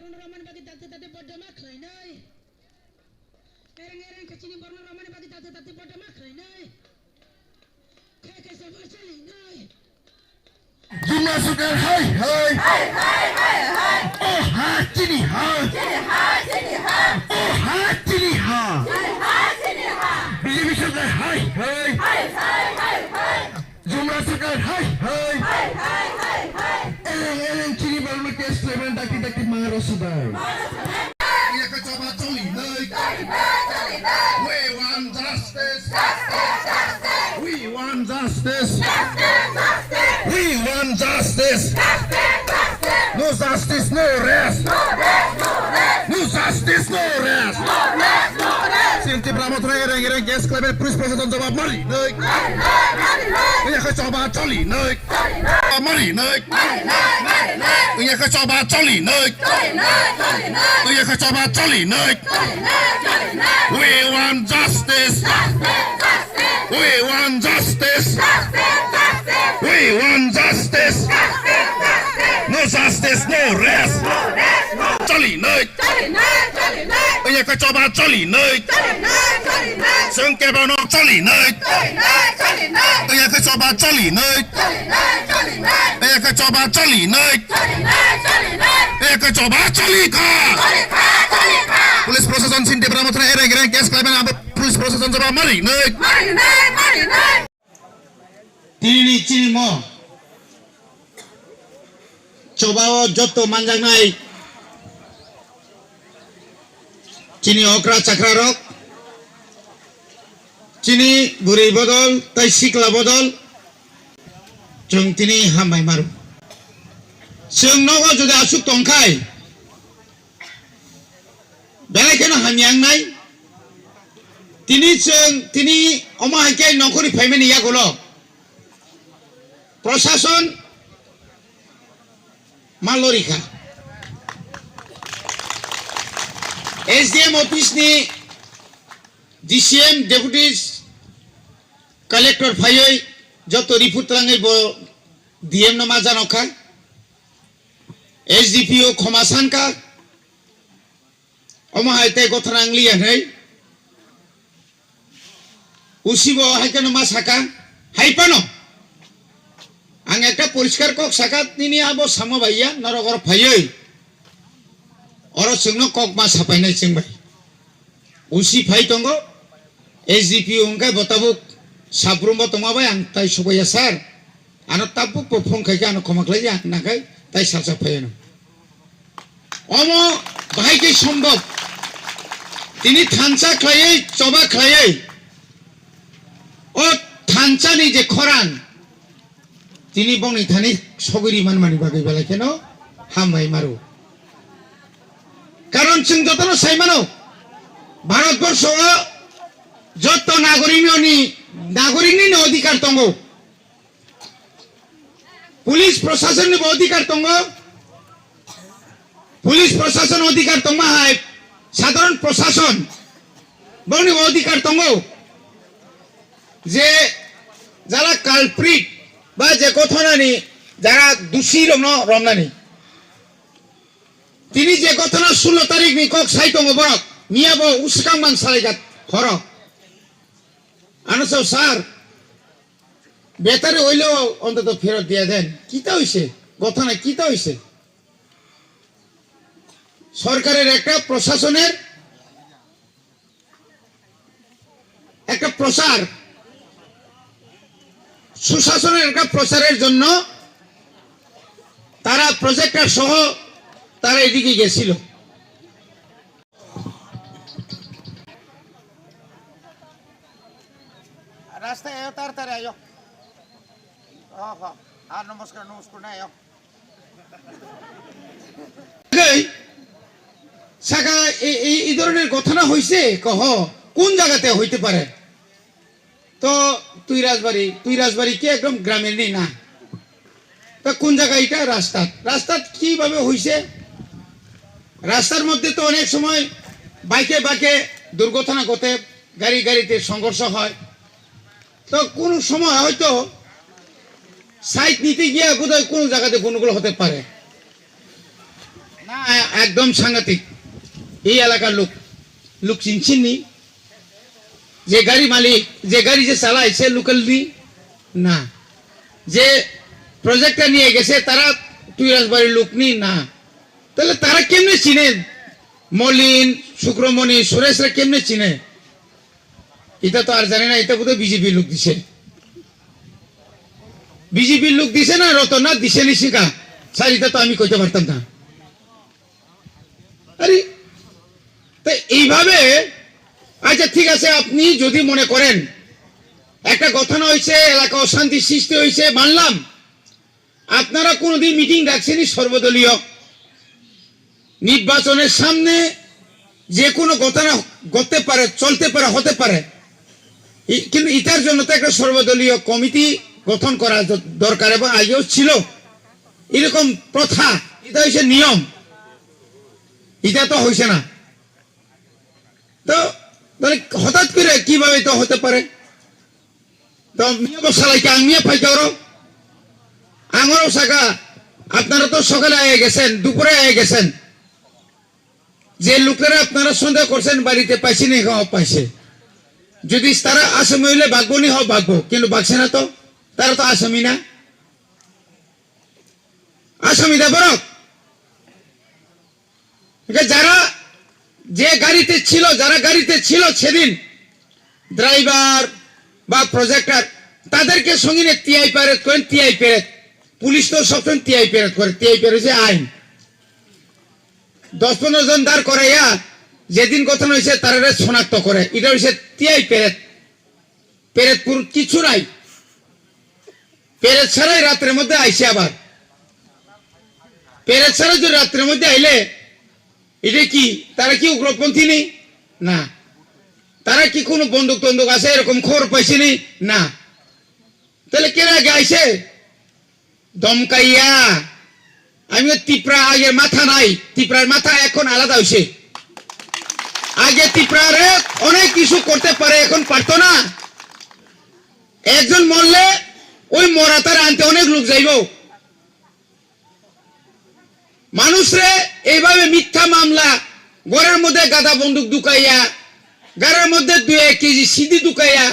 বর্ণ রমণী বাকি তাতে তাতে বড্ড মা খাই নাই এরেং এরেং চিনি বর্ণ রমণী বাকি তাতে তাতে বড্ড মা খাই নাই খে খে সব চলি নাই Jumlah sukar hai hai hai hai hai hai oh ha chini ha oh ha chini ha BJP sukar hai hai Jumlah sukar hai hai eleng chini baru kes level daki maro sudai ia kecoba coli noi we want justice we want justice we want justice no justice no rest no justice no rest Tipra Motha ereng gas klaber pulis prosesan jawab mari neuk ia kecoba coli neuk mari neuk ia kecoba coli neuk ia kecoba coli neuk we want justice we want justice we want justice no justice no rest coli neuk ia kecoba coli neuk sangka abono coli neuk ia kecoba coli neuk ia kecoba coli neuk ia kecoba khlaiyui pulis prosesan sin Tipra Motha ereng gas klaber pulis prosesan jawab mari neuk tini chini mo cobao joto manjangnai chini okra chakra rok chini buri bodol tai sikla bodol jong tini hambai maru sung nogo jodi asuk tongkai belai kena hamyang nai tini omahai kai nokori phaimeni yagulo প্রশাসন মালরিখা SDM office ni DCM ডেপুটিস collector ফাইই যত report Langai ব DM না মাজানখা SDPO খমাসানকা অমহাইতে গথনা wnglia nei উসিবো হাইকানো মা সাকা হাইপানো ang একটা পরিষ্কার কক সাকাত নিনি আবো সামো ভাইয়া নরগর ফাইই অর সঙ্গ কক মা সাপাইনাই চিং ভাই উসি ফাই তঙ্গ SDPO অংকাই বতাবুক সাব্রুমবো তমাবাই আং তাই সবাইয়া স্যার আনো তাবু পফং খাইকা আনো খমাকলাই আং নাকাই তাই সারসা ফাইনো অমো ভাইকে সম্ভব তিনি থানসা খ্লাইই চবা খ্লাইই ও থানসানি যে খরান তিনি বংনি থানি সগরি মানমানি বাগৈ বেলা কেন হামবাই মারু কারণ जों যতনো সাইমানো ভারতবর্ষ যত নাগরিকনি অধিকার দङ পুলিশ প্রশাসননি অধিকার দङ পুলিশ প্রশাসন অধিকার দङমাহাय সাধারণ প্রশাসন বংনি অধিকার দङ যে যারা কালপ্রিট বা যে ঘটনানি যারা দোষী রমনানি তিনি যে ঘটনা 16 তারিখ নি কক সাইতং বরক মিয়াবো উসকাংমান সালাইগাত হরো আনসো স্যার বেতারে হইলো অন্তত ফেরত দিয়া দেন কিতা হইছে ঘটনা কিতা হইছে সরকারের একটা প্রশাসনের একটা প্রচার সুশাসনের একটা প্রচারের জন্য তারা প্রজেক্টর সহ তারা এদিকে গেছিল রাস্তায় আয়ো তাড়াতাড়ি আয়ো আর নমস্কার না আয়ো সাকা এই ধরনের ঘটনা হইছে কহ কোন জায়গাতে হইতে পারে তো Twiraj Bari কি একদম গ্রামের নেই না তো কোন জায়গা এটা রাস্তা কিভাবে হইছে রাস্তার মধ্যে তো অনেক সময় বাইকে দুর্ঘটনা ঘটে গাড়িতে সংঘর্ষ হয় তো কোন সময় হয়তো সাইড নিতে গিয়ে বোধহয় কোন জায়গাতে গন্ডগোল হতে পারে না একদম সাংঘাতিক এই এলাকার লোক চিনছিনি যে গাড়ি মালিক যে গাড়ি যে চালায় সে লোকাল নি না যে প্রজেক্টটা নিয়ে গেছে তারা টুইরাজ বাড়ির লোক নি না তাহলে তারা কেমনে চিনে মলিন শুক্রমণি সুরেশরা কেমনে চিনে এটা তো আর জানে না এটা বোধহয় বিজেপির লোক দিছে বিজেপির লোক দিছে না রতনাথ দিছে নি শিখা স্যার এটা তো আমি কইতে পারতাম না আরে তো এইভাবে আচ্ছা ঠিক আছে আপনি যদি মনে করেন একটা গঠন হয়েছে এলাকা অশান্তি সৃষ্টি হয়েছে মানলাম আপনারা কোনোদিন মিটিং ডাকছেনই সর্বদলীয় নির্বাচনের সামনে যে কোনো ঘটনা ঘটতে পারে চলতে পারে হতে পারে কিন্তু এটার জন্য তো একটা সর্বদলীয় কমিটি গঠন করা দরকার এবং আগেও ছিল এরকম প্রথা এটা হচ্ছে নিয়ম এটা তো হয়েছে না তো হঠাৎ করে কিভাবে তো হতে পারে তো বসালাইকে আমিও পাইতে পারো আমারও শাখা আপনারা তো সকালে আয়ে গেছেন দুপুরে আয়ে গেছেন যে লোকেরা আপনারা সন্দেহ করছেন বাড়িতে পাইছে নি পাইছে যদি তারা আসামি হইলে ভাগবো নি হোক ভাগবো কিন্তু ভাগছে না তো তারা তো আসামি না আসামি দেবর যারা যে গাড়িতে ছিল যারা গাড়িতে ছিল সেদিন ড্রাইভার বা প্রজেক্টর তাদেরকে সঙ্গে নিয়ে টিআই প্যারেড করেন টিআই প্যারেড পুলিশ তো সবসময় টিআই প্যারেড করে টিআই প্যারেড হচ্ছে আইন 10-15 জন দাঁড় করাইয়া যেদিন গঠন হয়েছে তারা শনাক্ত করে এটা হচ্ছে টিআই প্যারেড প্যারেড পুরো কিছু নাই প্যারেড ছাড়াই রাত্রের মধ্যে আইসে আবার প্যারেড ছাড়া যদি রাত্রের মধ্যে আইলে এটা কি তারা কি উগ্রপন্থী নেই না তারা কি কোনো বন্দুক টন্দুক আছে এরকম খবর পাইছে নি না তাহলে কেরা আগে আইসে দমকাইয়া আমি তিপ্রা আগে মাথা নাই তিপ্রার মাথা এখন আলাদা হয়েছে আগে তিপ্রারে অনেক কিছু করতে পারে এখন পারতো না একজন মরলে ওই মরা তার আনতে অনেক লোক যাইব মানুষরে এইভাবে মিথ্যা মামলা ঘরের মধ্যে গাদা বন্দুক ঢুকাইয়া ঘরের মধ্যে 2-1 কেজি সিঁড়ি ঢুকাইয়া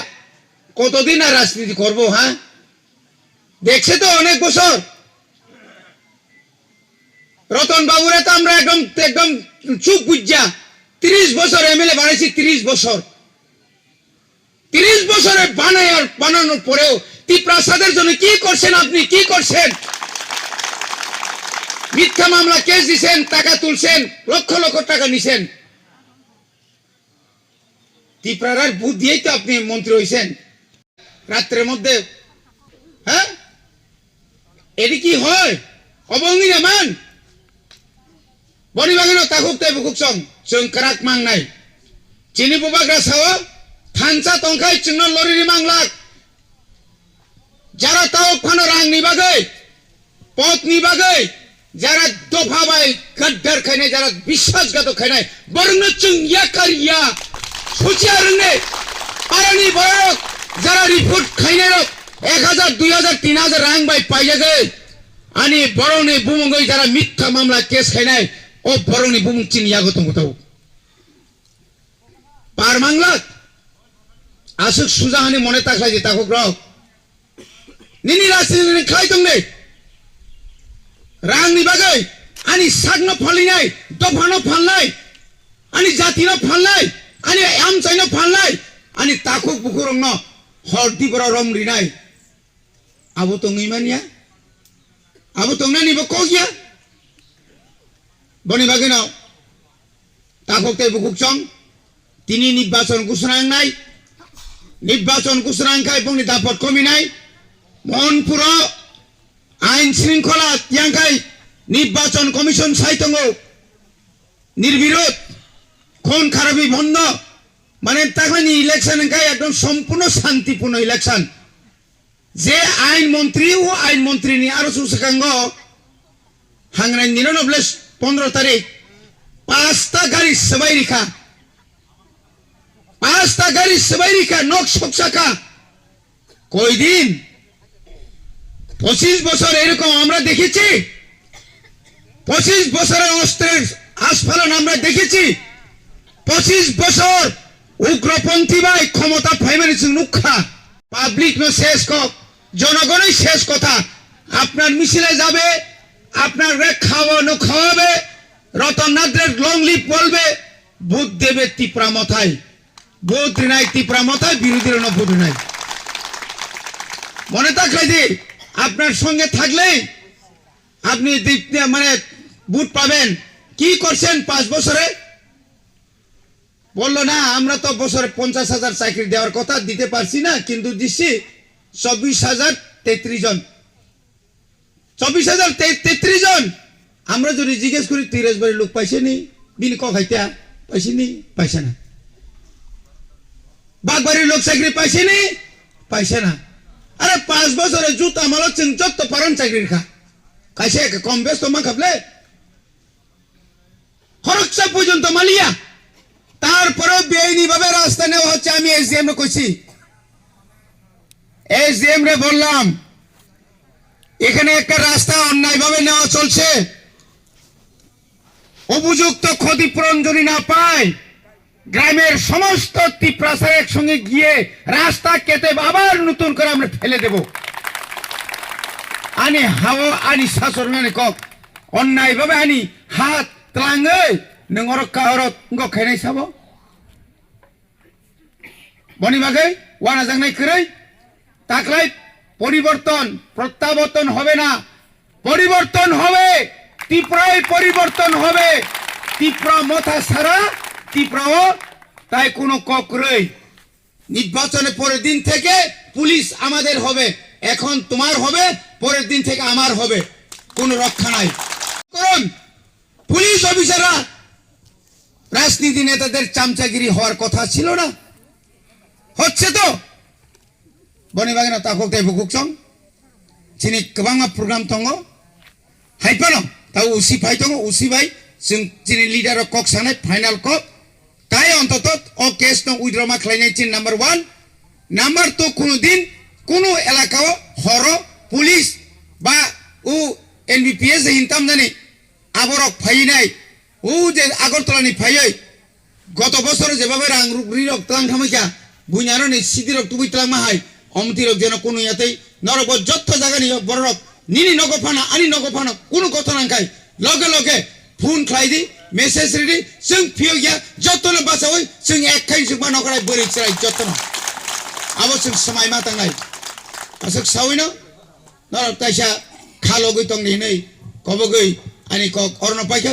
কতদিন আর রাজনীতি করবো হ্যাঁ দেখছে তো অনেক বছর রতন বাবুরে তো আমরা একদম চুপ বুঝা 30 বছর এমএলএ বানাইছি 30 বছর 30 বছরে বানানোর পরেও তিপ্রাসাদের জন্য কি করছেন আপনি কি করছেন মিথ্যা মামলা কেস দিছেন টাকা তুলছেন লক্ষ লক্ষ টাকা নিছেন তিপ্রার বুথ দিয়েই তো আপনি মন্ত্রী হয়েছেন রাত্রের মধ্যে হ্যাঁ এটি কি হয় অবঙ্গিনা মান বনিবাগিনো তাকুক তাই বুকুক সং जों kwnwnai chini bubagra sao thansa tongkai chungno loriri manglak jara tao phano rang ni bagai pot ni bagai jara dofa bai gaddar khainai jara বিশ্বাসঘাতক khainai borno chung yakarya suchi arne arani borok jara report khainai rok 1000 2000 3000 rang bai paija gai ani boroni bumungoi jara মিথ্যা মামলা case khainai ও বরণী বুমুক চিনি আগত মতাও পার মাংলাত আসুক সুজাহানি মনে তাকলাই যে তাকুক rock নিনি রাজনীতি খাই তংনে রাংনি বাগৈ আনি সাগনো ফলিনাই দফানো ফালনাই আনি জাতিনো ফালনাই আনি আমচাইনো ফালনাই আনি তাকুক বুকুরং হরদি বড় রমরি নাই আবু তংই মানিয়া আবু তংনা নিব কগিয়া বনিবাগিনো তাকুক তাই বুকুক চং তিনি নির্বাচন ঘোষণা নাই নির্বাচন ঘোষণা খাই এবং দাপট কমি নাই মোহনপুর আইন শৃঙ্খলা ইয়াংখাই নির্বাচন কমিশন সাইতঙ্গ নির্বিরোধ খুন খারাপি বন্ধ মানে তাহলে ইলেকশন খাই একদম সম্পূর্ণ শান্তিপূর্ণ ইলেকশন যে আইন মন্ত্রী ও আইন মন্ত্রী নি আরো সুসকাঙ্গ হাংরাই 15 তারিখ 5টা গাড়ি সবাই রেখা 5টা গাড়ি সবাই রেখা নক সকসাকা কই দিন 25 বছর এরকম আমরা দেখেছি 25 বছরের অস্ত্রের আস্ফালন আমরা দেখেছি 25 বছর উগ্রপন্থী ভাই ক্ষমতা ফাইমানি নুক্ষা পাবলিক নো শেষ কক জনগণই শেষ কথা আপনার মিছিলে যাবে আপনার খাওয়ানো খাওয়াবে রতননাথের লং লিপ বলবে ভোট দেবে টিপ্রা মথায় ভোট নাই টিপ্রা মথায় বিরোধীর ভোট নাই মনে থাকলে যে আপনার সঙ্গে থাকলে আপনি মানে ভোট পাবেন কি করছেন 5 বছরে বললো না আমরা তো বছরে 50,000 চাকরি দেওয়ার কথা দিতে পারছি না কিন্তু দিচ্ছি 24,033 জন 24,033 জন আমরা যদি জিজ্ঞেস করি তিরাজ বাড়ির লোক পাইছে নি বিনি ক খাইতা পাইছে নি পাইছে না বাগবাড়ির লোক চাকরি পাইছে নি পাইছে না আরে 5 বছরে জুতা মাল যত পারেন চাকরির খা কাইছে কম ব্যস্ত মা খাবলে খরচা পর্যন্ত মালিয়া তারপরেও বেআইনি ভাবে রাস্তা নেওয়া হচ্ছে আমি এসডিএম রে কইছি এসডিএম রে বললাম এখানে একটা রাস্তা অন্যায় ভাবে নেওয়া চলছে উপযুক্ত ক্ষতিপূরণ যদি না পায় গ্রামের সমস্ত তিপ্রাসার একসঙ্গে গিয়ে রাস্তা কেটে আবার নতুন করে আমরা ফেলে দেব আনি হাও আনি শাসন মানে কক অন্যায় ভাবে আনি হাত ত্লাঙ্গে নর কাহরত খাইনাই সাব বনি বাগে ওয়ানা জাংনাই করেই তাকলাই পরিবর্তন প্রত্যাবর্তন হবে না পরিবর্তন হবে ত্রিপুরায় পরিবর্তন হবে ত্রিপুরা মথা সারা ত্রিপুরাও তাই কোনো ককরই নির্বাচনের পরের দিন থেকে পুলিশ আমাদের হবে এখন তোমার হবে পরের দিন থেকে আমার হবে কোনো রক্ষা নাই কারণ পুলিশ অফিসাররা রাজনীতি নেতাদের চামচাগিরি হওয়ার কথা ছিল না হচ্ছে তো বনি বাগিনা তাকক তাই বুকুক সং চিনি গোबां প্রোগ্রাম দङ हाइपानो ताऊ उसी भाई दङ उसी भाई जों चिनि लिडार कक सानाय फाइनाल कक ताई अन्तत अ केस न उइड्रमा खालायनाय चिन नम्बर 1 नम्बर 2 कोनो दिन कोनो एलाकाव हरो पुलिस बा उ एनबीपीएस हिनताम जानि आबरक फाइनाय उ जे আগরতলাनि फायै गत बছर जेबाबे रां रिरक तलां थामायखा बुइनारो नि सिदिरक तुबुइ तलां माहाय অমতিরক যেন কোনো ইয়াতেই নরব যত জায়গা নিয়ে বড়রক নিনি নগফানা আনি নগফানা কোনো কথা নাঙ্কাই লগে লগে ফোন খাইদি মেসেজ রেডি जों फियोगिया যতন বাসাওই जों একখাই जों মানকরাই বরি চাই যতন আবো जों समाय मा तांनाय আসক সাউইনো নরব তাইসা খালগৈ তংনি नै কবগৈ আনি কক অরণ পাইখা